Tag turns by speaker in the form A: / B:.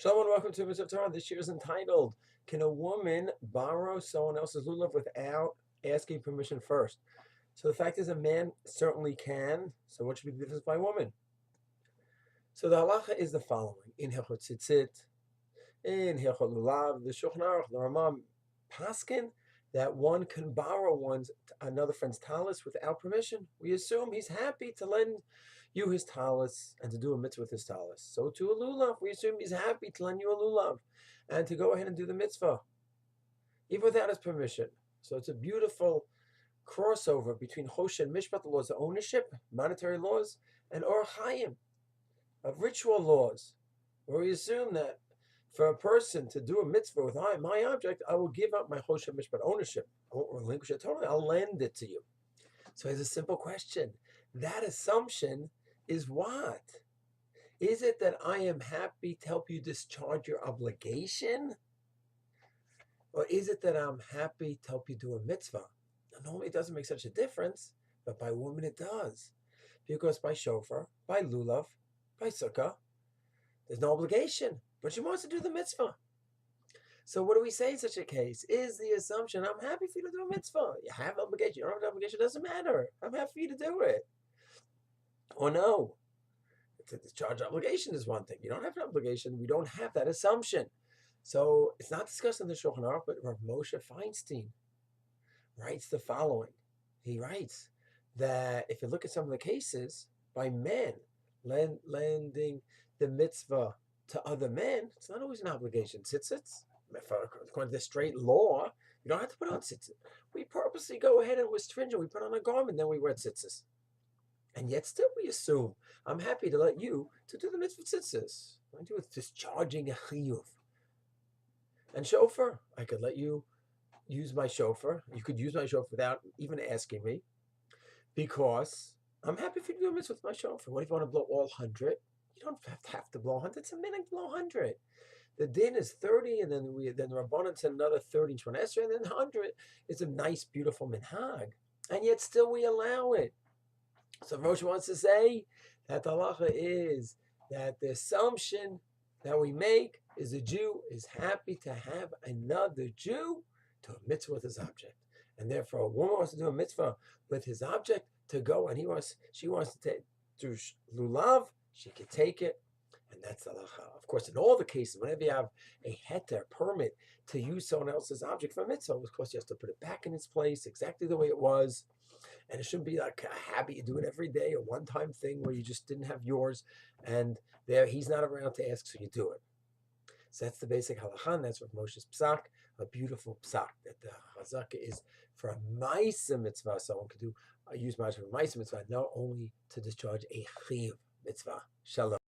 A: Shalom and welcome to Mitzvah Torah. This year is entitled, Can a Woman Borrow Someone Else's Lulav Without Asking Permission First? So the fact is a man certainly can. So what should be the difference by a woman? So the halacha is the following. In Hilchot Tzitzit, in Hilchot Lulav, the Shulchan Aruch, the Ramam Paskin, that one can borrow another friend's talis without permission. We assume he's happy to lend you his talis and to do a mitzvah with his talis. So to a lulav, we assume he's happy to lend you a lulav and to go ahead and do the mitzvah, even without his permission. So it's a beautiful crossover between Choshen and Mishpat, the laws of ownership, monetary laws, and Or Chaim, of ritual laws, where we assume that for a person to do a mitzvah with my object, I will give up my Choshen Mishpat ownership. I won't relinquish it totally. I'll lend it to you. So it's a simple question. That assumption is what? Is it that I am happy to help you discharge your obligation? Or is it that I'm happy to help you do a mitzvah? Now, normally it doesn't make such a difference, but by woman it does. Because by shofar, by lulav, by sukkah, there's no obligation, but she wants to do the mitzvah. So what do we say in such a case? Is the assumption, I'm happy for you to do a mitzvah. You have an obligation, you don't have an obligation, it doesn't matter. I'm happy for you to do it. Or no, to discharge obligation is one thing. You don't have an obligation, we don't have that assumption. So it's not discussed in the Shulchan Aruch, but Rav Moshe Feinstein writes the following. He writes that if you look at some of the cases, by men lending the mitzvah to other men, it's not always an obligation. Tzitzits, according to the straight law, you don't have to put on tzitzit. We purposely go ahead and we're stringent. We put on a garment, then we wear tzitzis. And yet still we assume, I'm happy to let you to do the mitzvah tzitzis. I do with discharging a chiyuv. And shofar, I could let you use my shofar. You could use my shofar without even asking me, because I'm happy for you to do a mitzvah with my shofar. What if you want to blow all 100? You don't have to blow 100. It's a minute to blow 100. The din is 30, and then the Rabbanan said another 30 and 20 Esrei, and then 100 is a nice, beautiful minhag. And yet still we allow it. So Rosh wants to say that the halacha is that the assumption that we make is a Jew is happy to have another Jew to a mitzvah with his object. And therefore a woman wants to do a mitzvah with his object to go, and she wants to do lulav, she could take it, and that's the halacha. Of course, in all the cases, whenever you have a heter, permit, to use someone else's object for a mitzvah, of course you have to put it back in its place exactly the way it was. And it shouldn't be like a habit you do it every day, a one-time thing where you just didn't have yours, and he's not around to ask, so you do it. So that's the basic halacha, and that's what Moshe's psak, a beautiful psak, that the chazaka is for a ma'isa mitzvah. Someone could use ma'isa for a ma'isa mitzvah, not only to discharge a chiyuv mitzvah. Shalom.